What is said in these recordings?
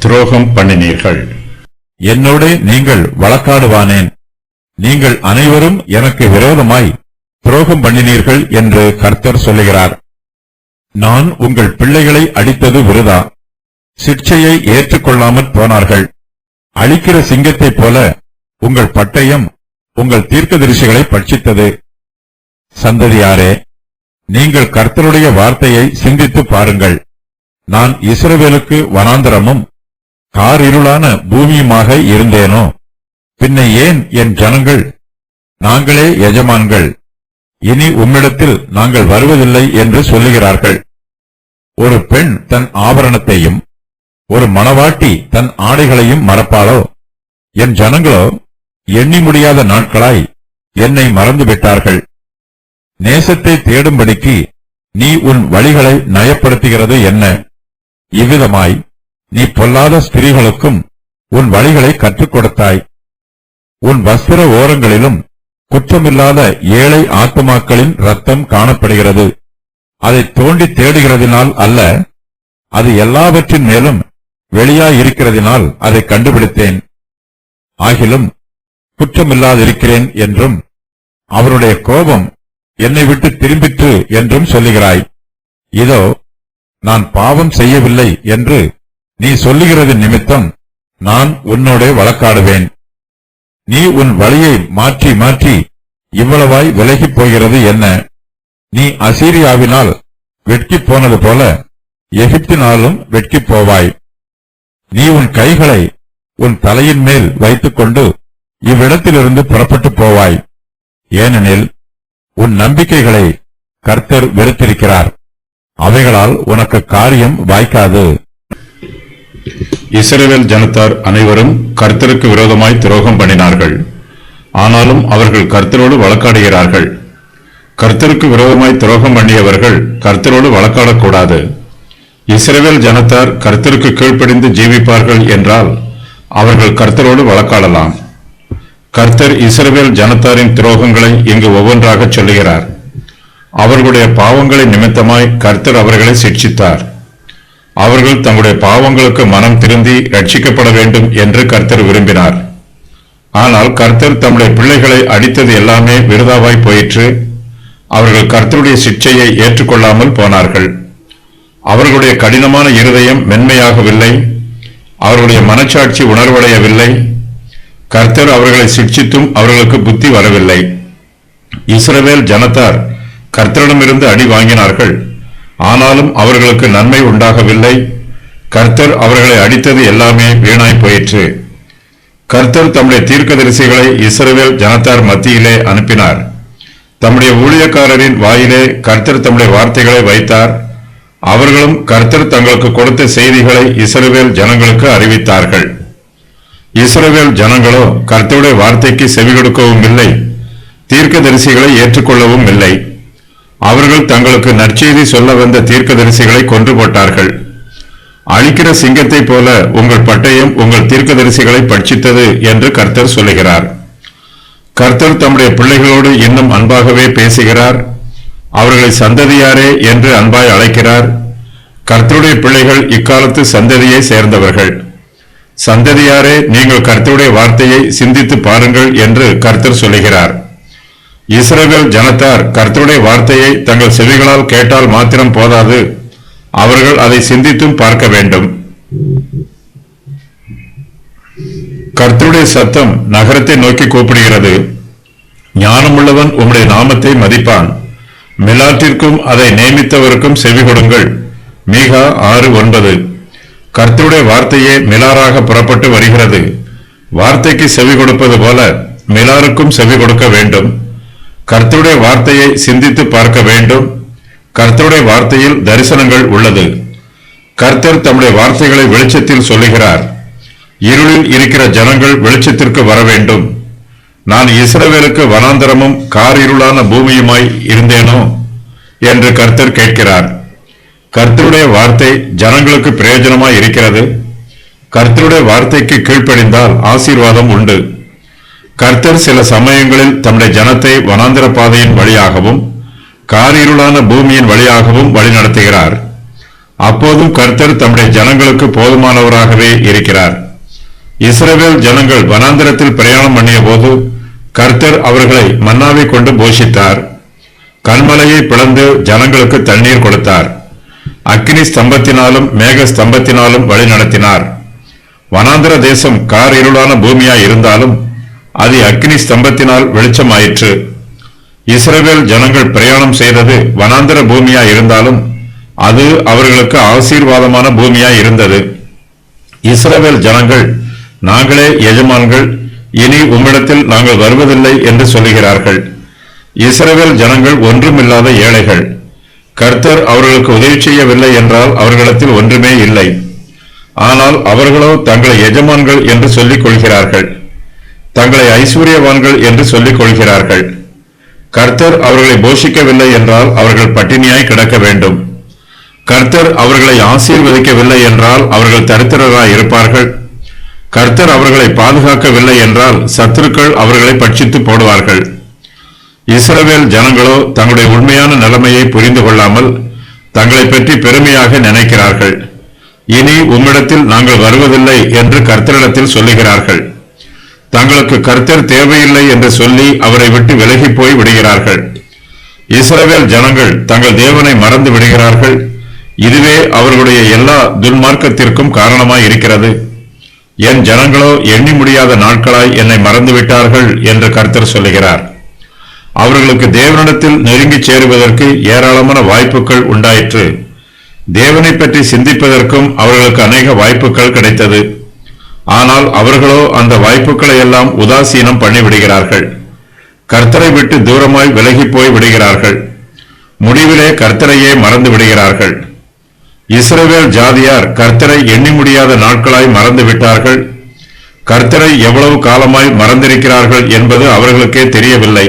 துரோகம் பண்ணினீர்கள். என்னோடு நீங்கள் வழக்காடுவானேன்? நீங்கள் அனைவரும் எனக்கு விரோதமாய் துரோகம் பண்ணினீர்கள் என்று கர்த்தர் சொல்லுகிறார். நான் உங்கள் பிள்ளைகளை அடித்தது விருதா. சிக்ஷையை ஏற்றுக்கொள்ளாமற் போனார்கள். அழிக்கிற சிங்கத்தைப் போல உங்கள் பட்டயம் உங்கள் தீர்க்கதரிசிகளை பட்சித்தது. சந்ததியாரே, நீங்கள் கர்த்தருடைய வார்த்தையை சிந்தித்து பாருங்கள். நான் இஸ்ரவேலுக்கு வனாந்தரமும் காரிருளான பூமியுமாக இருந்தேனோ? பின்ன ஏன் என் ஜனங்கள் நாங்களே எஜமான்கள், இனி உம்மிடத்தில் நாங்கள் வருவதில்லை என்று சொல்லுகிறார்கள்? ஒரு பெண் தன் ஆபரணத்தையும் ஒரு மணவாட்டி தன் ஆடைகளையும் மறப்பாளோ? என் ஜனங்களோ எண்ணி முடியாத நாட்களாய் என்னை மறந்துவிட்டார்கள். நேசத்தை தேடும்படிக்கு நீ உன் வழிகளை நயப்படுத்துகிறது என்ன? இவ்விதமாய் நீ பொல்லாத ஸ்திரீகளுக்கும் உன் வழிகளை கற்றுக் கொடுத்தாய். உன் வஸ்திர ஓரங்களிலும் குற்றமில்லாத ஏழை ஆத்துமாக்களின் ரத்தம் காணப்படுகிறது. அதை தோண்டி தேடுகிறதினால் அல்ல, அது எல்லாவற்றின் மேலும் வெளியாயிருக்கிறதினால் அதை கண்டுபிடித்தேன். ஆகிலும் குற்றமில்லாதிருக்கிறேன் என்றும் அவருடைய கோபம் என்னை விட்டு திரும்பிற்று என்றும் சொல்லுகிறாய். இதோ நான் பாவம் செய்யவில்லை என்று நீ சொல்லுகிறது நிமித்தம் நான் உன்னோடே வழக்காடுவேன். நீ உன் வழியை மாற்றி மாற்றி இவ்வளவாய் விலகிப் போகிறது என்ன? நீ அசீரியாவினால் வெட்கிப் போனது போல எகிப்தினாலும் வெட்கிப் போவாய். நீ உன் கைகளை உன் தலையின் மேல் வைத்துக்கொண்டு இவ்விடத்திலிருந்து புறப்பட்டு போவாய். ஏனெனில் உன் நம்பிக்கைகளை கர்த்தர் வெறுத்திருக்கிறார். அவைகளால் உனக்கு காரியம் வாய்க்காது. இஸ்ரவேல் ஜனத்தார் அனைவரும் கர்த்தருக்கு விரோதமாய் துரோகம் பண்ணினார்கள். ஆனாலும் அவர்கள் கர்த்தரோடு வழக்காடுகிறார்கள். கர்த்தருக்கு விரோதமாய் துரோகம் பண்ணியவர்கள் கர்த்தரோடு வழக்காடக்கூடாது. இஸ்ரவேல் ஜனத்தார் கர்த்தருக்கு கீழ்ப்படிந்து ஜீவிப்பார்கள் என்றால் அவர்கள் கர்த்தரோடு வழக்காடலாம். கர்த்தர் இஸ்ரவேல் ஜனத்தாரின் துரோகங்களை இங்கு ஒவ்வொன்றாக சொல்லுகிறார். அவர்களுடைய பாவங்களின் நிமித்தமாய் கர்த்தர் அவர்களை சிட்சித்தார். அவர்கள் தங்களுடைய பாவங்களுக்கு மனம் திருந்தி ரட்சிக்கப்பட வேண்டும் என்று கர்த்தர் விரும்பினார். ஆனால் கர்த்தர் தம்முடைய பிள்ளைகளை அடித்தது எல்லாமே விருதாவாய் போயிற்று. அவர்கள் கர்த்தருடைய சிட்சையை ஏற்றுக்கொள்ளாமல் போனார்கள். அவர்களுடைய கடினமான இருதயம் மென்மையாகவில்லை. அவர்களுடைய மனச்சாட்சி உணர்வடையவில்லை. கர்த்தர் அவர்களை சிட்சித்தும் அவர்களுக்கு புத்தி வரவில்லை. இஸ்ரவேல் ஜனத்தார் கர்த்தரிடமிருந்து அடி வாங்கினார்கள். ஆனாலும் அவர்களுக்கு நன்மை உண்டாகவில்லை. கர்த்தர் அவர்களை அடித்தது எல்லாமே வீணாய் போயிற்று. கர்த்தர் தம்முடைய தீர்க்கதரிசிகளை இஸ்ரவேல் ஜனத்தார் மத்தியிலே அனுப்பினார். தம்முடைய ஊழியக்காரரின் வாயிலே கர்த்தர் தம்முடைய வார்த்தைகளை வைத்தார். அவர்களும் கர்த்தர் தங்களுக்கு கொடுத்த செய்திகளை இஸ்ரவேல் ஜனங்களுக்கு அறிவித்தார்கள். இஸ்ரவேல் ஜனங்களோ கர்த்தருடைய வார்த்தைக்கு செவி கொடுக்கவும் இல்லை, தீர்க்கதரிசிகளை ஏற்றுக்கொள்ளவும் இல்லை. அவர்கள் தங்களுக்கு நற்செய்தி சொல்ல வந்த தீர்க்கதரிசிகளை கொன்று போட்டார்கள். அழிக்கிற சிங்கத்தை போல உங்கள் பட்டயம் உங்கள் தீர்க்கதரிசிகளை பட்சித்தது என்று கர்த்தர் சொல்லுகிறார். கர்த்தர் தம்முடைய பிள்ளைகளோடு இன்னும் அன்பாகவே பேசுகிறார். அவர்களை சந்ததியாரே என்று அன்பாய் அழைக்கிறார். கர்த்தருடைய பிள்ளைகள் இக்காலத்து சந்ததியை சேர்ந்தவர்கள். சந்ததியாரே, நீங்கள் கர்த்தருடைய வார்த்தையை சிந்தித்து பாருங்கள் என்று கர்த்தர் சொல்லுகிறார். இஸ்ரவேல் ஜனத்தார் கர்த்தருடைய வார்த்தையை தங்கள் செவிகளால் கேட்டால் மாத்திரம் போதாது, அவர்கள் அதை சிந்தித்தும் பார்க்க வேண்டும். கர்த்தருடைய சத்தம் நகரத்தை நோக்கி கூப்பிடுகிறது. ஞானமுள்ளவன் உம்முடைய நாமத்தை மதிப்பான். மிலாற்றிற்கும் அதை நியமித்தவருக்கும் செவி கொடுங்கள். மீகா 6:9. கர்த்தருடைய வார்த்தையே மிலாராக புறப்பட்டு வருகிறது. வார்த்தைக்கு செவி கொடுப்பது போல மிலாருக்கும் செவி கொடுக்க வேண்டும். கர்த்தருடைய வார்த்தையை சிந்தித்து பார்க்க வேண்டும். கர்த்தருடைய வார்த்தையில் தரிசனங்கள் உள்ளது. கர்த்தர் தம்முடைய வார்த்தைகளை வெளிச்சத்தில் சொல்லுகிறார். இருளில் இருக்கிற ஜனங்கள் வெளிச்சத்திற்கு வர வேண்டும். நான் இஸ்ரவேலுக்கு வனாந்தரமும் காரிருளான பூமியுமாய் இருந்தேனோ என்று கர்த்தர் கேட்கிறார். கர்த்தருடைய வார்த்தை ஜனங்களுக்கு பிரயோஜனமாய் இருக்கிறது. கர்த்தருடைய வார்த்தைக்கு கீழ்ப்படிந்தால் ஆசீர்வாதம் உண்டு. கர்த்தர் சில சமயங்களில் தம்முடைய ஜனத்தை வனாந்தர பாதையின் வழியாகவும் காரிருளான பூமியின் வழியாகவும் வழிநடத்துகிறார். அப்போதும் கர்த்தர் தம்முடைய ஜனங்களுக்கு போதுமானவராகவே இருக்கிறார். இஸ்ரவேல் ஜனங்கள் வனாந்திரத்தில் பிரயாணம் பண்ணிய போது கர்த்தர் அவர்களை மன்னாவை கொண்டு போஷித்தார். கல்மலையை பிளந்து ஜனங்களுக்கு தண்ணீர் கொடுத்தார். அக்கினி ஸ்தம்பத்தினாலும் மேக ஸ்தம்பத்தினாலும் வழி நடத்தினார். வனாந்திர தேசம் கார் இருளான பூமியாய் இருந்தாலும் அது அக்கினி ஸ்தம்பத்தினால் வெளிச்சமாயிற்று. இஸ்ரவேல் ஜனங்கள் பிரயாணம் செய்தது வனாந்திர பூமியாய் இருந்தாலும் அது அவர்களுக்கு ஆசீர்வாதமான பூமியாய் இருந்தது. இஸ்ரவேல் ஜனங்கள், நாங்களே எஜமான்கள், இனி உம்மிடத்தில் நாங்கள் வருவதில்லை என்று சொல்லுகிறார்கள். இஸ்ரவேல் ஜனங்கள் ஒன்றுமில்லாத ஏழைகள். கர்த்தர் அவர்களுக்கு உதவி செய்யவில்லை என்றால் அவர்களிடத்தில் ஒன்றுமே இல்லை. ஆனால் அவர்களோ தங்களை எஜமான்கள் என்று சொல்லிக் கொள்கிறார்கள், தங்களை ஐஸ்வர்யவான்கள் என்று சொல்லிக் கொள்கிறார்கள். கர்த்தர் அவர்களை போஷிக்கவில்லை என்றால் அவர்கள் பட்டினியாய் கிடக்க வேண்டும். கர்த்தர் அவர்களை ஆசீர்வதிக்கவில்லை என்றால் அவர்கள் தரித்திரராய் இருப்பார்கள். கர்த்தர் அவர்களை பாதுகாக்கவில்லை என்றால் சத்துருக்கள் அவர்களை பட்சித்து போடுவார்கள். இஸ்ரவேல் ஜனங்களோ தங்களுடைய உண்மையான நிலைமையை புரிந்து கொள்ளாமல் தங்களை பற்றி பெருமையாக நினைக்கிறார்கள். இனி உம்மிடத்தில் நாங்கள் வருவதில்லை என்று கர்த்தரிடத்தில் சொல்லுகிறார்கள். தங்களுக்கு கர்த்தர் தேவையில்லை என்று சொல்லி அவரை விட்டு விலகி போய் விடுகிறார்கள். இஸ்ரவேல் ஜனங்கள் தங்கள் தேவனை மறந்து விடுகிறார்கள். இதுவே அவர்களுடைய எல்லா துன்மார்க்கத்திற்கும் காரணமாய் இருக்கிறது. என் ஜனங்களோ எண்ணி முடியாத நாட்களாய் என்னை மறந்துவிட்டார்கள் என்று கர்த்தர் சொல்லுகிறார். அவர்களுக்கு தேவனிடத்தில் நெருங்கி சேருவதற்கு ஏராளமான வாய்ப்புகள் உண்டாயிற்று. தேவனை பற்றி சிந்திப்பதற்கும் அவர்களுக்கு அநேக வாய்ப்புகள் கிடைத்தது. ஆனால் அவர்களோ அந்த வாய்ப்புகளை எல்லாம் உதாசீனம் பண்ணிவிடுகிறார்கள். கர்த்தரை விட்டு தூரமாய் விலகி போய் விடுகிறார்கள். முடிவிலே கர்த்தரையே மறந்து விடுகிறார்கள். இஸ்ரவேல் ஜாதியார் கர்த்தரை எண்ணி முடியாத நாட்களாய் மறந்து விட்டார்கள். கர்த்தரை எவ்வளவு காலமாய் மறந்திருக்கிறார்கள் என்பது அவர்களுக்கே தெரியவில்லை.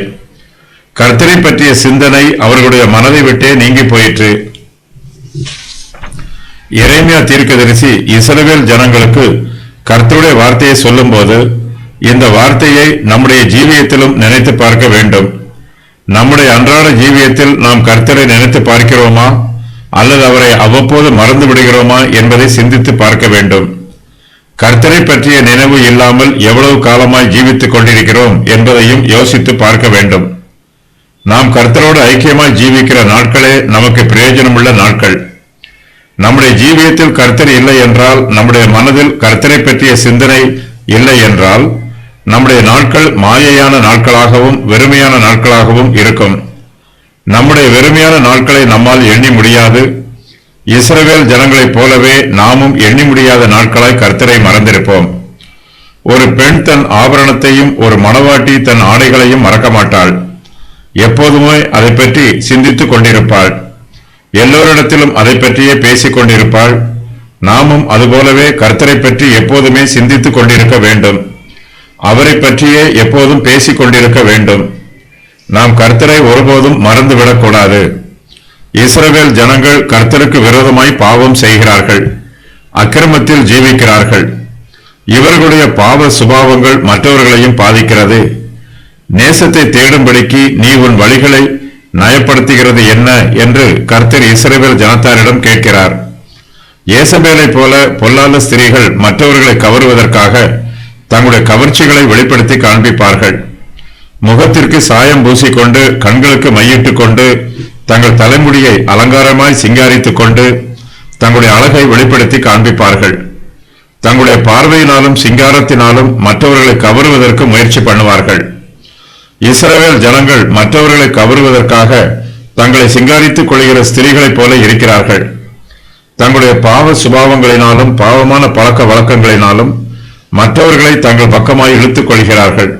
கர்த்தரை பற்றிய சிந்தனை அவர்களுடைய மனதை விட்டே நீங்கி போயிற்று. எரேமியா தீர்க்கதரிசி இஸ்ரவேல் ஜனங்களுக்கு கர்த்தருடைய வார்த்தையை சொல்லும் போது இந்த வார்த்தையை நம்முடைய ஜீவியத்திலும் நினைத்து பார்க்க வேண்டும். நம்முடைய அன்றாட ஜீவியத்தில் நாம் கர்த்தரை நினைத்து பார்க்கிறோமா அல்லது அவரை அவ்வப்போது மறந்து விடுகிறோமா என்பதை சிந்தித்து பார்க்க வேண்டும். கர்த்தரை பற்றிய நினைவு இல்லாமல் எவ்வளவு காலமாய் ஜீவித்துக் கொண்டிருக்கிறோம் என்பதையும் யோசித்து பார்க்க வேண்டும். நாம் கர்த்தரோடு ஐக்கியமாய் ஜீவிக்கிற நாட்களே நமக்கு பிரயோஜனமுள்ள நாட்கள். நம்முடைய ஜீவியத்தில் கர்த்தர் இல்லை என்றால், நம்முடைய மனதில் கர்த்தரை பற்றிய சிந்தனை இல்லை என்றால், நம்முடைய நாட்கள் மாயையான நாட்களாகவும் வெறுமையான நாட்களாகவும் இருக்கும். நம்முடைய வெறுமையான நாட்களை நம்மால் எண்ணி முடியாது. இஸ்ரவேல் ஜனங்களைப் போலவே நாமும் எண்ணி முடியாத நாட்களாய் கர்த்தரை மறந்திருப்போம். ஒரு பெண் தன் ஆபரணத்தையும் ஒரு மணவாட்டி தன் ஆடைகளையும் மறக்க மாட்டாள். எப்போதுமே அதை பற்றி சிந்தித்துக் கொண்டிருப்பாள். எல்லோரிடத்திலும் அதை பற்றியே பேசிக் கொண்டிருப்பாள். நாமும் அதுபோலவே கர்த்தரை பற்றி எப்போதுமே சிந்தித்துக் கொண்டிருக்க வேண்டும். அவரை பற்றியே எப்போதும் பேசிக் கொண்டிருக்க வேண்டும். நாம் கர்த்தரை ஒருபோதும் மறந்துவிடக்கூடாது. இஸ்ரவேல் ஜனங்கள் கர்த்தருக்கு விரோதமாய் பாவம் செய்கிறார்கள், அக்கிரமத்தில் ஜீவிக்கிறார்கள். இவர்களுடைய பாவ சுபாவங்கள் மற்றவர்களையும் பாதிக்கிறது. நேசத்தை தேடும்படிக்கு நீ உன் வழிகளை நயப்படுத்துகிறது என்ன என்று கர்த்தர் இஸ்ரவேல் ஜனத்தாரிடம் கேட்கிறார். ஏசபேலை போல பொல்லாத ஸ்திரீகள் மற்றவர்களை கவருவதற்காக தங்களுடைய கவர்ச்சிகளை வெளிப்படுத்தி காண்பிப்பார்கள். முகத்திற்கு சாயம் பூசிக்கொண்டு, கண்களுக்கு மையிட்டுக் கொண்டு, தங்கள் தலைமுடியை அலங்காரமாய் சிங்காரித்துக் கொண்டு தங்களுடைய அழகை வெளிப்படுத்தி காண்பிப்பார்கள். தங்களுடைய பார்வையினாலும் சிங்காரத்தினாலும் மற்றவர்களை கவருவதற்கு முயற்சி பண்ணுவார்கள். இஸ்ரவேல் ஜனங்கள் மற்றவர்களை கவருவதற்காக தங்களை சிங்காரித்துக் கொள்கிற ஸ்திரீகளைப் போல இருக்கிறார்கள். தங்களுடைய பாவ சுபாவங்களினாலும் பாவமான பழக்க வழக்கங்களினாலும் மற்றவர்களை தங்கள் பக்கமாய் இழுத்துக் கொள்கிறார்கள்.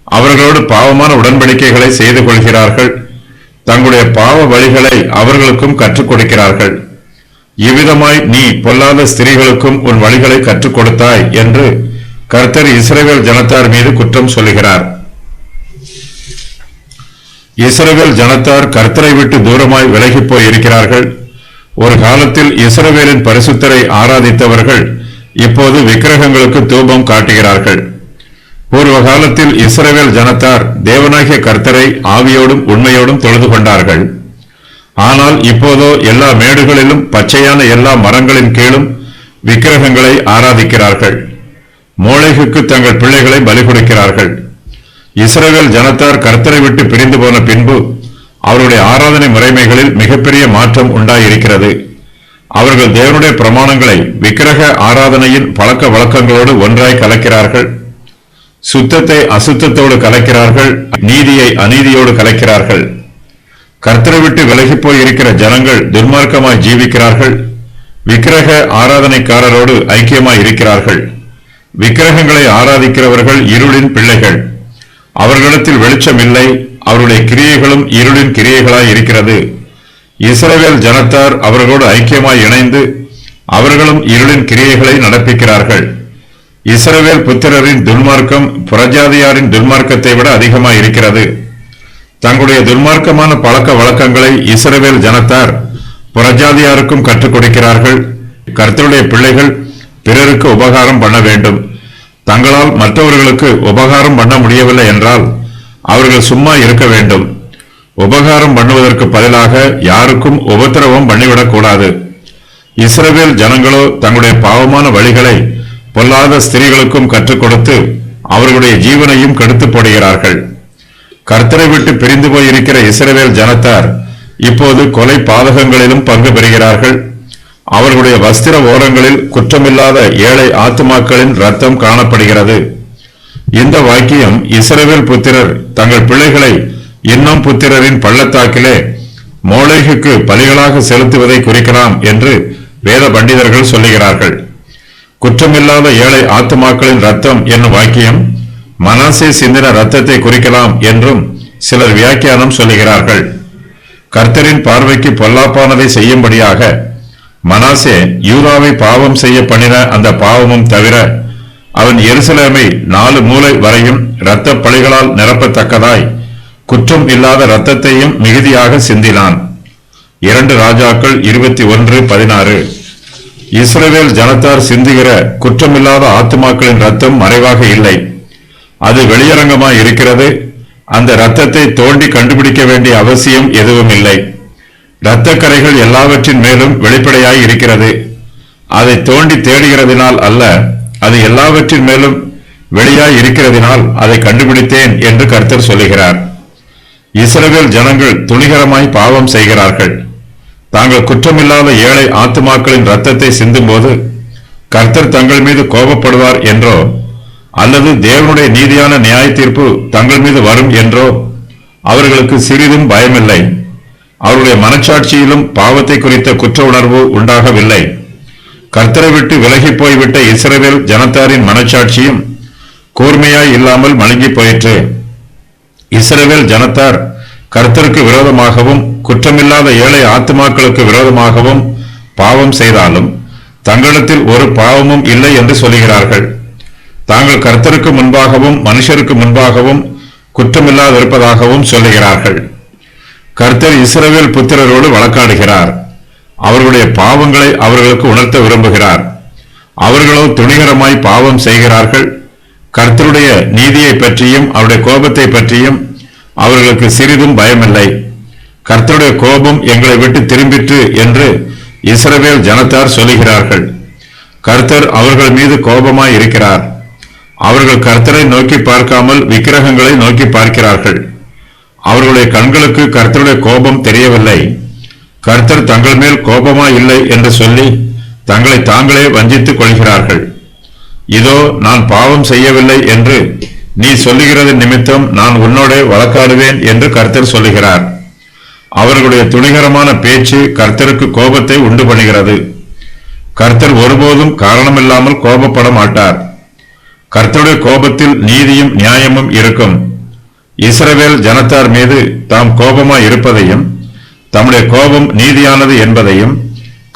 அவர்களோடு பாவமான உடன்படிக்கைகளை செய்து கொள்கிறார்கள். தங்களுடைய பாவ வழிகளை அவர்களுக்கும் கற்றுக் கொடுக்கிறார்கள். இவ்விதமாய் நீ பொல்லாத ஸ்திரீகளுக்கும் உன் வழிகளை கற்றுக் கொடுத்தாய் என்று கர்த்தர் இஸ்ரவேல் ஜனத்தார் மீது குற்றம் சொல்லுகிறார். இஸ்ரவேல் ஜனத்தார் கர்த்தரை விட்டு தூரமாய் விலகி போய் இருக்கிறார்கள். ஒரு காலத்தில் இஸ்ரவேலின் பரிசுத்தரை ஆராதித்தவர்கள் இப்போது விக்கிரகங்களுக்கு தூபம் காட்டுகிறார்கள். பூர்வ காலத்தில் இஸ்ரவேல் ஜனத்தார் தேவனாகிய கர்த்தரை ஆவியோடும் உண்மையோடும் தொழுது கொண்டார்கள். ஆனால் இப்போதோ எல்லா மேடுகளிலும் பச்சையான எல்லா மரங்களின் கீழும் விக்கிரகங்களை ஆராதிக்கிறார்கள். மோளேகுக்கு தங்கள் பிள்ளைகளை பலி கொடுக்கிறார்கள். இஸ்ரவேல் ஜனத்தார் கர்த்தரை விட்டு பிரிந்து போன பின்பு அவருடைய ஆராதனை முறைமைகளில் மிகப்பெரிய மாற்றம் உண்டாயிருக்கிறது. அவர்கள் தேவனுடைய பிரமாணங்களை விக்கிரக ஆராதனையின் பழக்க வழக்கங்களோடு ஒன்றாய் கலக்கிறார்கள். சுத்தத்தை அசுத்தத்தோடு கலக்கிறார்கள், நீதியை அநீதியோடு கலக்கிறார்கள். கர்த்தரை விட்டு விலகிப் போய் இருக்கிற ஜனங்கள் துன்மார்க்கமாய் ஜீவிக்கிறார்கள். விக்கிரக ஆராதனைக்காரரோடு ஐக்கியமாய் இருக்கிறார்கள். விக்கிரகங்களை ஆராதிக்கிறவர்கள் இருளின் பிள்ளைகள். அவர்களிடத்தில் வெளிச்சம் இல்லை, அவருடைய கிரியைகளும் இருளின் கிரியைகளாய் இருக்கிறது. இஸ்ரவேல் ஜனத்தார் அவர்களோடு ஐக்கியமாய் இணைந்து அவர்களும் இருளின் கிரியைகளை நடப்பிக்கிறார்கள். இஸ்ரவேல் புத்திரரின் துன்மார்க்கம் புறஜாதியாரின் துன்மார்க்கத்தை விட அதிகமாய் இருக்கிறது. தங்களுடைய துன்மார்க்கமான பழக்க வழக்கங்களை இஸ்ரவேல் ஜனத்தார் புறஜாதியாருக்கும் கற்றுக் கொடுக்கிறார்கள். கர்த்தருடைய பிள்ளைகள் பிறருக்கு உபகாரம் பண்ண வேண்டும். தங்களால் மற்றவர்களுக்கு உபகாரம் பண்ண முடியவில்லை என்றால் அவர்கள் சும்மா இருக்க வேண்டும். உபகாரம் பண்ணுவதற்கு பதிலாக யாருக்கும் உபத்திரவம் பண்ணிவிடக் கூடாது. இஸ்ரவேல் ஜனங்களோ தங்களுடைய பாவமான வழிகளை பொல்லாத ஸ்திரீகளுக்கும் கற்றுக் கொடுத்து அவர்களுடைய ஜீவனையும் கெடுத்து போடுகிறார்கள். கர்த்தரை விட்டு பிரிந்து போயிருக்கிற இஸ்ரவேல் ஜனத்தார் இப்போது கொலை பாதகங்களிலும் பங்கு பெறுகிறார்கள். அவர்களுடைய வஸ்திர ஓரங்களில் குற்றமில்லாத ஏழை ஆத்துமாக்களின் ரத்தம் காணப்படுகிறது. இந்த வாக்கியம் இஸ்ரவேல் புத்திரர் தங்கள் பிள்ளைகளை இன்னும் புத்திரரின் பள்ளத்தாக்கிலே மோளேகுக்கு பலிகளாக செலுத்துவதை குறிக்கலாம் என்று வேத பண்டிதர்கள் சொல்லுகிறார்கள். குற்றமில்லாத ஏழை ஆத்துமாக்களின் ரத்தம் என்னும் வாக்கியம் மனாசே சிந்தின ரத்தத்தை குறிக்கலாம் என்றும் சிலர் வியாக்கியானம் சொல்லுகிறார்கள். கர்த்தரின் பார்வைக்கு பொல்லாப்பானதை செய்யும்படியாக மனாசே யூதாவை பாவம் செய்ய பண்ணின அந்த பாவமும் தவிர அவன் எருசலேமை 4 மூலை வரையும் இரத்த பழிகளால் நிரப்பத்தக்கதாய் குற்றம் இல்லாத இரத்தத்தையும் மிகுதியாக சிந்தினான். 2 ராஜாக்கள் 21:16. இஸ்ரவேல் ஜனத்தார் சிந்துகிற குற்றமில்லாத ஆத்துமாக்களின் ரத்தம் மறைவாக இல்லை, அது வெளியரங்கமாய் இருக்கிறது. அந்த இரத்தத்தை தோண்டி கண்டுபிடிக்க வேண்டிய அவசியம் எதுவும் இல்லை. இரத்தக்கரைகள் எல்லாவற்றின் மேலும் வெளிப்படையாய் இருக்கிறது. அதை தோண்டி தேடுகிறதினால் அல்ல, அது எல்லாவற்றின் மேலும் வெளியாய் இருக்கிறதினால் அதை கண்டுபிடித்தேன் என்று கர்த்தர் சொல்லுகிறார். இஸ்ரவேல் ஜனங்கள் துணிகரமாய் பாவம் செய்கிறார்கள். தாங்கள் குற்றமில்லாத ஏழை ஆத்துமாக்களின் இரத்தத்தை சிந்தும்போது கர்த்தர் தங்கள் மீது கோபப்படுவார் என்றோ அல்லது தேவனுடைய நீதியான நியாய தீர்ப்பு தங்கள் மீது வரும் என்றோ அவர்களுக்கு சிறிதும் பயமில்லை. அவருடைய மனச்சாட்சியிலும் பாவத்தை குறித்த குற்ற உணர்வு உண்டாகவில்லை. கர்த்தரை விட்டு விலகி போய்விட்ட இஸ்ரவேல் ஜனத்தாரின் மனச்சாட்சியும் கூர்மையாய் இல்லாமல் மழுங்கி போயிற்று. இஸ்ரவேல் ஜனத்தார் கர்த்தருக்கு விரோதமாகவும் குற்றமில்லாத ஏழை ஆத்துமாக்களுக்கு விரோதமாகவும் பாவம் செய்தாலும் தங்களிடத்தில் ஒரு பாவமும் இல்லை என்று சொல்லுகிறார்கள். தாங்கள் கர்த்தருக்கு முன்பாகவும் மனுஷருக்கு முன்பாகவும் குற்றமில்லாதிருப்பதாகவும் சொல்லுகிறார்கள். கர்த்தர் இஸ்ரவேல் புத்திரரோடு வழக்காடுகிறார். அவர்களுடைய பாவங்களை அவர்களுக்கு உணர்த்த விரும்புகிறார். அவர்களோ துணிகரமாய் பாவம் செய்கிறார்கள். கர்த்தருடைய நீதியை பற்றியும் அவருடைய கோபத்தை பற்றியும் அவர்களுக்கு சிறிதும் பயமில்லை. கர்த்தருடைய கோபம் எங்களை விட்டு திரும்பிற்று என்று இஸ்ரவேல் ஜனத்தார் சொல்லுகிறார்கள். கர்த்தர் அவர்கள் மீது கோபமாய் இருக்கிறார். அவர்கள் கர்த்தரை நோக்கி பார்க்காமல் விக்கிரகங்களை நோக்கி பார்க்கிறார்கள். அவர்களுடைய கண்களுக்கு கர்த்தருடைய கோபம் தெரியவில்லை. கர்த்தர் தங்கள் மேல் கோபமாய் இல்லை என்று சொல்லி தங்களை தாங்களே வஞ்சித்துக் கொள்கிறார்கள். இதோ நான் பாவம் செய்யவில்லை என்று நீ சொல்லுகிறது நிமித்தம் நான் உன்னோடே வழக்காடுவேன் என்று கர்த்தர் சொல்லுகிறார். அவர்களுடைய துணிகரமான பேச்சு கர்த்தருக்கு கோபத்தை உண்டு பண்ணுகிறது. கர்த்தர் ஒருபோதும் காரணமில்லாமல் கோபப்பட மாட்டார். கர்த்தருடைய கோபத்தில் நீதியும் நியாயமும் இருக்கும். இஸ்ரவேல் ஜனத்தார் மீது தாம் கோபமாய் இருப்பதையும் தம்முடைய கோபம் நீதியானது என்பதையும்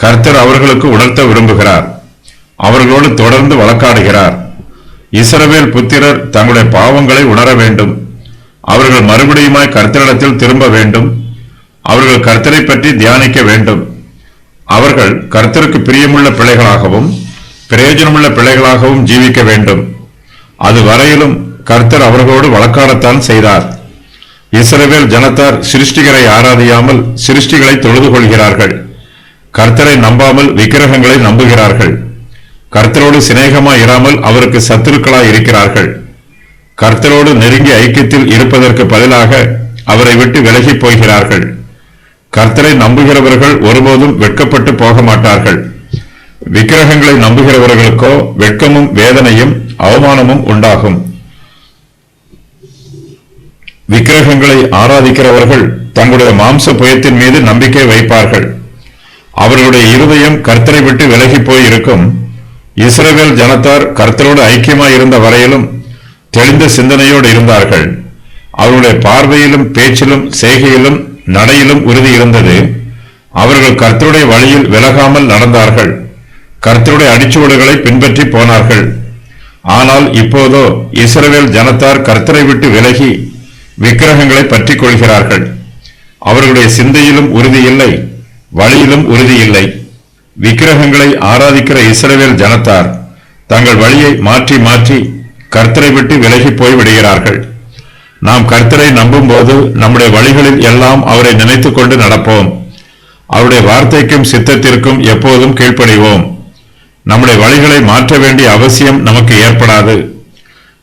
கர்த்தர் அவர்களுக்கு உணர்த்த விரும்புகிறார். அவர்களோடு தொடர்ந்து வழக்காடுகிறார். இஸ்ரவேல் புத்திரர் தங்களுடைய பாவங்களை உணர வேண்டும். அவர்கள் மறுபடியுமாய் கர்த்தரிடத்தில் திரும்ப வேண்டும். அவர்கள் கர்த்தரை பற்றி தியானிக்க வேண்டும். அவர்கள் கர்த்தருக்கு பிரியமுள்ள பிள்ளைகளாகவும் பிரயோஜனமுள்ள பிள்ளைகளாகவும் ஜீவிக்க வேண்டும். அது வரையிலும் கர்த்தர் அவர்களோடு வழக்காடத்தான் செய்தார். இஸ்ரவேல் ஜனத்தார் சிருஷ்டிகரை ஆராதியாமல் சிருஷ்டிகளை தொழுது கொள்கிறார்கள். கர்த்தரை நம்பாமல் விக்கிரகங்களை நம்புகிறார்கள். கர்த்தரோடு சிநேகமாய் இராமல் அவருக்கு சத்துருக்களாய் இருக்கிறார்கள். கர்த்தரோடு நெருங்கி ஐக்கியத்தில் இருப்பதற்கு பதிலாக அவரை விட்டு விலகி போகிறார்கள். கர்த்தரை நம்புகிறவர்கள் ஒருபோதும் வெட்கப்பட்டு போக மாட்டார்கள். விக்கிரகங்களை நம்புகிறவர்களுக்கோ வெட்கமும் வேதனையும் அவமானமும் உண்டாகும். விக்கிரகங்களை ஆராதிக்கிறவர்கள் தங்களுடைய மாம்ச புயத்தின் மீது நம்பிக்கை வைப்பார்கள். அவர்களுடைய இருதயம் கர்த்தரை விட்டு விலகி போயிருக்கும். இஸ்ரவேல் ஜனத்தார் கர்த்தரோடு ஐக்கியமாய் இருந்த வரையிலும் தெளிந்த சிந்தனையோடு இருந்தார்கள். அவருடைய பார்வையிலும் பேச்சிலும் செய்கையிலும் நடையிலும் உறுதி இருந்தது. அவர்கள் கர்த்தருடைய வழியில் விலகாமல் நடந்தார்கள். கர்த்தருடைய அடிச்சுவடுகளை பின்பற்றி போனார்கள். ஆனால் இப்போதோ இஸ்ரவேல் ஜனத்தார் கர்த்தரை விட்டு விலகி விக்கிரகங்களை பற்றி கொள்கிறார்கள். அவர்களுடைய சிந்தையிலும் உறுதி இல்லை, வழியிலும் உறுதி இல்லை. விக்கிரகங்களை ஆராதிக்கிற இஸ்ரவேல் ஜனத்தார் தங்கள் வழியை மாற்றி மாற்றி கர்த்தரை விட்டு விலகி போய் விடுகிறார்கள். நாம் கர்த்தரை நம்பும் போது நம்முடைய வழிகளில் எல்லாம் அவரை நினைத்துக் கொண்டு நடப்போம். அவருடைய வார்த்தைக்கும் சித்தத்திற்கும் எப்போதும் கீழ்ப்படிவோம். நம்முடைய வழிகளை மாற்ற வேண்டிய அவசியம் நமக்கு ஏற்படாது.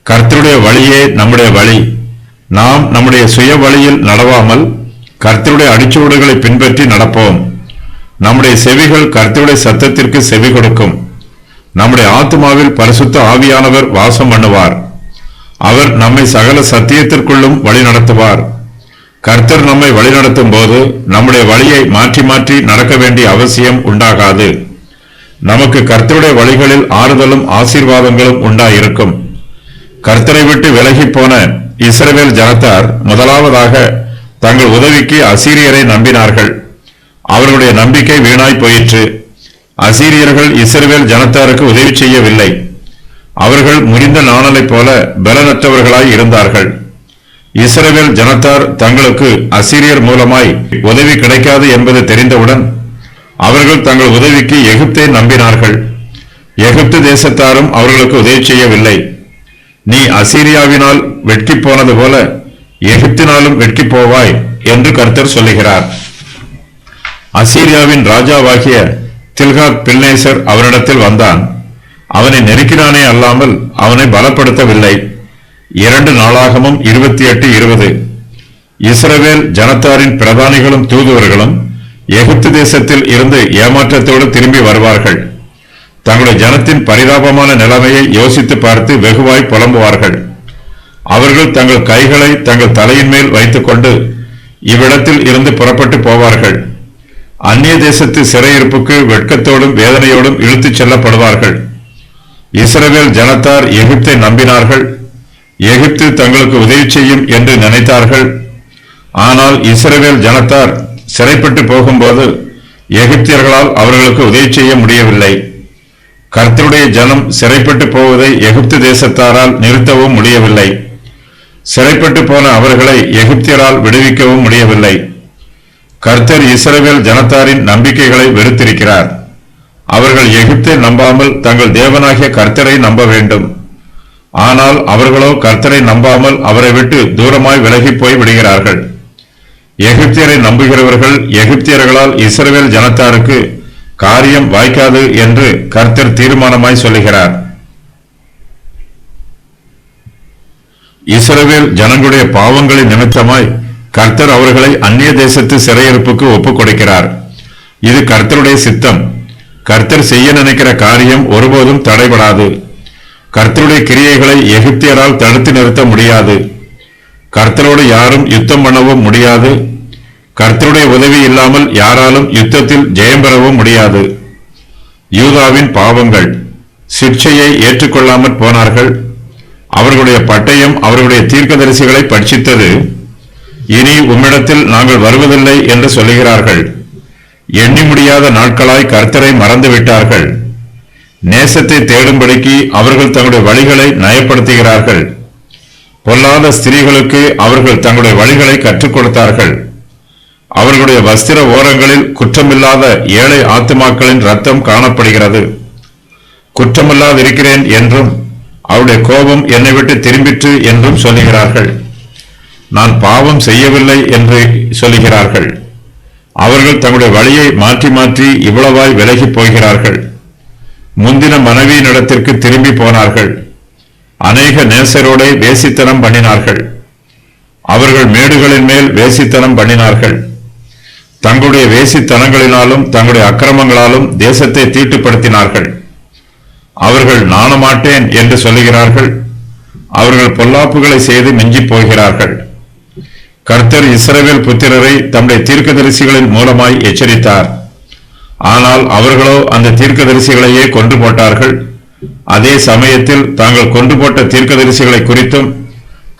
கர்த்தருடைய வழியே நம்முடைய வழி. நாம் நம்முடைய சுய வழியில் நடவாமல் கர்த்தருடைய அடிச்சுவடுகளை பின்பற்றி நடப்போம். நம்முடைய செவிகள் கர்த்தருடைய சத்தத்திற்கு செவி கொடுக்கும். நம்முடைய ஆத்மாவில் பரிசுத்த ஆவியானவர் வாசம் பண்ணுவார். அவர் நம்மை சகல சத்தியத்திற்குள்ளும் வழி நடத்துவார். கர்த்தர் நம்மை வழிநடத்தும் போது நம்முடைய வழியை மாற்றி மாற்றி நடக்க வேண்டிய அவசியம் உண்டாகாது. நமக்கு கர்த்தருடைய வழிகளில் ஆறுதலும் ஆசீர்வாதங்களும் உண்டாயிருக்கும். கர்த்தரை விட்டு விலகி போன இஸ்ரவேல் ஜனத்தார் முதலாவதாக தங்கள் உதவிக்கு அசீரியரை நம்பினார்கள். அவர்களுடைய நம்பிக்கை வீணாய் போயிற்று. அசீரியர்கள் இஸ்ரவேல் ஜனத்தாருக்கு உதவி செய்யவில்லை. அவர்கள் முறிந்த நாணலைப் போல பலனற்றவர்களாய் இருந்தார்கள். இஸ்ரவேல் ஜனத்தார் தங்களுக்கு அசீரியர் மூலமாய் உதவி கிடைக்காது என்பது தெரிந்தவுடன் அவர்கள் தங்கள் உதவிக்கு எகிப்தை நம்பினார்கள். எகிப்து தேசத்தாரும் அவர்களுக்கு உதவி செய்யவில்லை. நீ அசீரியாவினால் வெட்கி போனது போல எகிப்தினாலும் வெட்கி போவாய் என்று கர்த்தர் சொல்லுகிறார். அசீரியாவின் ராஜாவாகிய தில்காத் பில்நேசர் அவரிடத்தில் வந்தான். அவனை நெருக்கினானே அல்லாமல் அவனை பலப்படுத்தவில்லை. 2 நாளாகமும் 28:20. இஸ்ரவேல் ஜனத்தாரின் பிரதானிகளும் தூதுவர்களும் எகிப்து தேசத்தில் இருந்து ஏமாற்றத்தோடு திரும்பி வருவார்கள். தங்களுடைய ஜனத்தின் பரிதாபமான நிலைமையை யோசித்து பார்த்து வெகுவாய் புலம்புவார்கள். அவர்கள் தங்கள் கைகளை தங்கள் தலையின் மேல் வைத்துக் கொண்டு இவ்விடத்தில் இருந்து புறப்பட்டு போவார்கள். அந்நிய தேசத்து சிறையிருப்புக்கு வெட்கத்தோடும் வேதனையோடும் இழுத்துச் செல்லப்படுவார்கள். இஸ்ரவேல் ஜனத்தார் எகிப்தை நம்பினார்கள். எகிப்து தங்களுக்கு உதவி செய்யும் என்று நினைத்தார்கள். ஆனால் இஸ்ரவேல் ஜனத்தார் சிறைப்பட்டு போகும்போது எகிப்தியர்களால் அவர்களுக்கு உதவி செய்ய முடியவில்லை. கர்த்தருடைய ஜனம் சிறைப்பட்டு போவதை எகிப்து தேசத்தாரால் நிறுத்தவும் முடியவில்லை. சிறைப்பட்டு போன அவர்களை எகிப்தியரால் விடுவிக்கவும் முடியவில்லை. கர்த்தர் இஸ்ரவேல் ஜனத்தாரின் நம்பிக்கைகளை வெறுத்திருக்கிறார். அவர்கள் எகிப்தை நம்பாமல் தங்கள் தேவனாகிய கர்த்தரை நம்ப வேண்டும். ஆனால் அவர்களோ கர்த்தரை நம்பாமல் அவரை விட்டு தூரமாய் விலகி போய் விடுகிறார்கள். எகிப்தியரை நம்புகிறவர்கள் எகிப்தியர்களால் இஸ்ரவேல் ஜனத்தாருக்கு காரியம் வாய்க்காது என்று கர்த்தர் தீர்மானமாய் சொல்லுகிறார். இஸ்ரவேல் ஜனங்களுடைய பாவங்களின் நிமித்தமாய் கர்த்தர் அவர்களை அந்நிய தேசத்து சிறையிருப்புக்கு ஒப்புக் கொடுக்கிறார். இது கர்த்தருடைய சித்தம். கர்த்தர் செய்ய நினைக்கிற காரியம் ஒருபோதும் தடைபடாது. கர்த்தருடைய கிரியைகளை எகிப்தியரால் தடுத்து நிறுத்த முடியாது. கர்த்தரோடு யாரும் யுத்தம் பண்ணவும் முடியாது. கர்த்தருடைய உதவி இல்லாமல் யாராலும் யுத்தத்தில் ஜெயம் பெறவும் முடியாது. யூதாவின் பாவங்கள். சிட்சையை ஏற்றுக்கொள்ளாமற் போனார்கள். அவர்களுடைய பட்டயம் அவர்களுடைய தீர்க்கதரிசிகளை பட்சித்தது. இனி உம்மிடத்தில் நாங்கள் வருவதில்லை என்று சொல்லுகிறார்கள். எண்ணி முடியாத நாட்களாய் கர்த்தரை மறந்துவிட்டார்கள். நேசத்தை தேடும்படிக்கு அவர்கள் தங்களுடைய வழிகளை நயப்படுத்துகிறார்கள். பொல்லாத ஸ்திரீகளுக்கு அவர்கள் தங்களுடைய வழிகளை கற்றுக் கொடுத்தார்கள். அவர்களுடைய வஸ்திர ஓரங்களில் குற்றமில்லாத ஏழை ஆத்துமாக்களின் ரத்தம் காணப்படுகிறது. குற்றமில்லாதிருக்கிறேன் என்றும் அவருடைய கோபம் என்னை விட்டு திரும்பிற்று என்றும் சொல்லுகிறார்கள். நான் பாவம் செய்யவில்லை என்று சொல்லுகிறார்கள். அவர்கள் தங்களுடைய வழியை மாற்றி மாற்றி இவ்வளவாய் விலகி போகிறார்கள். முந்தின மனைவியினிடத்திற்கு திரும்பி போனார்கள். அநேக நேசரோட வேசித்தனம் பண்ணினார்கள். அவர்கள் மேடுகளின் மேல் வேசித்தனம் பண்ணினார்கள். தங்களுடைய வேசித்தனங்களினாலும் தங்களுடைய அக்கிரமங்களாலும் தேசத்தை தீட்டுப்படுத்தினார்கள். அவர்கள் நாணமாட்டேன் என்று சொல்லுகிறார்கள். அவர்கள் பொல்லாப்புகளை செய்து மிஞ்சி போகிறார்கள். கர்த்தர் இஸ்ரவேல் புத்திரரை தம்முடைய தீர்க்கதரிசிகளின் மூலமாய் எச்சரித்தார். ஆனால் அவர்களோ அந்த தீர்க்கதரிசிகளையே கொன்று போட்டார்கள். அதே சமயத்தில் தாங்கள் கொன்று போட்ட தீர்க்கதரிசிகளை குறித்தும்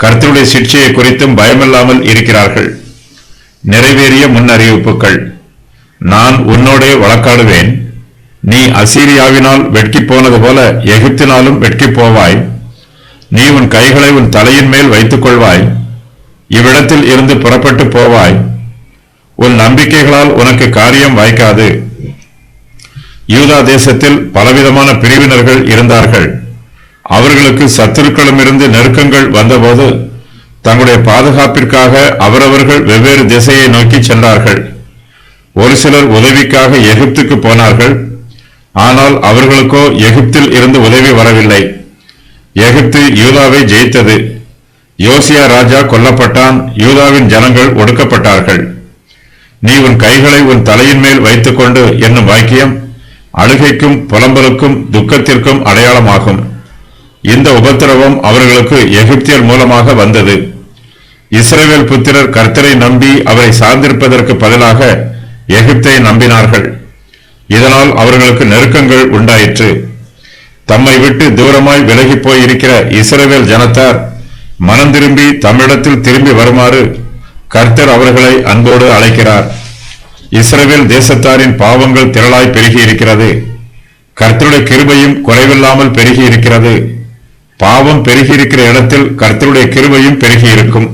கர்த்தருடைய சிட்சையை குறித்தும் பயமில்லாமல் இருக்கிறார்கள். நிறைவேறிய முன்னறிவிப்புகள். நான் உன்னோடே வழக்காடுவேன். நீ அசீரியாவினால் வெட்கி போனது போல எகிப்தினாலும் வெட்கி போவாய். நீ உன் கைகளை உன் தலையின் மேல் வைத்துக் கொள்வாய். இவ்விடத்தில் இருந்து புறப்பட்டு போவாய். உன் நம்பிக்கைகளால் உனக்கு காரியம் வாய்க்காது. யூதா தேசத்தில் பலவிதமான பிரிவினர்கள் இருந்தார்கள். அவர்களுக்கு சத்துருக்களுமிருந்து நெருக்கங்கள் வந்தபோது தங்களுடைய பாதுகாப்பிற்காக அவரவர்கள் வெவ்வேறு திசையை நோக்கி சென்றார்கள். ஒரு சிலர் உதவிக்காக எகிப்துக்கு போனார்கள். ஆனால் அவர்களுக்கோ எகிப்தில் இருந்து உதவி வரவில்லை. எகிப்து யூதாவை ஜெயித்தது. யோசியா ராஜா கொல்லப்பட்டான். யூதாவின் ஜனங்கள் ஒடுக்கப்பட்டார்கள். நீ உன் கைகளை உன் தலையின் மேல் வைத்துக் கொண்டு என்னும் வாக்கியம் அழுகைக்கும் புலம்பலுக்கும் துக்கத்திற்கும் அடையாளமாகும். இந்த உபத்திரவம் அவர்களுக்கு எகிப்தியர் மூலமாக வந்தது. இஸ்ரவேல் புத்திரர் கர்த்தரை நம்பி அவரை சார்ந்திருப்பதற்கு பதிலாக எகிப்தை நம்பினார்கள். இதனால் அவர்களுக்கு நெருக்கங்கள் உண்டாயிற்று. தம்மை விட்டு தூரமாய் விலகி போயிருக்கிற இஸ்ரவேல் ஜனத்தார் மனம் திரும்பி தம்மிடத்தில் திரும்பி வருமாறு கர்த்தர் அவர்களை அன்போடு அழைக்கிறார். இஸ்ரவேல் தேசத்தாரின் பாவங்கள் திரளாய் பெருகி இருக்கிறது. கர்த்தருடைய கிருபையும் குறைவில்லாமல் பெருகி இருக்கிறது. பாவம் பெருகி இருக்கிற இடத்தில் கர்த்தருடைய கிருபையும் பெருகி இருக்கும்.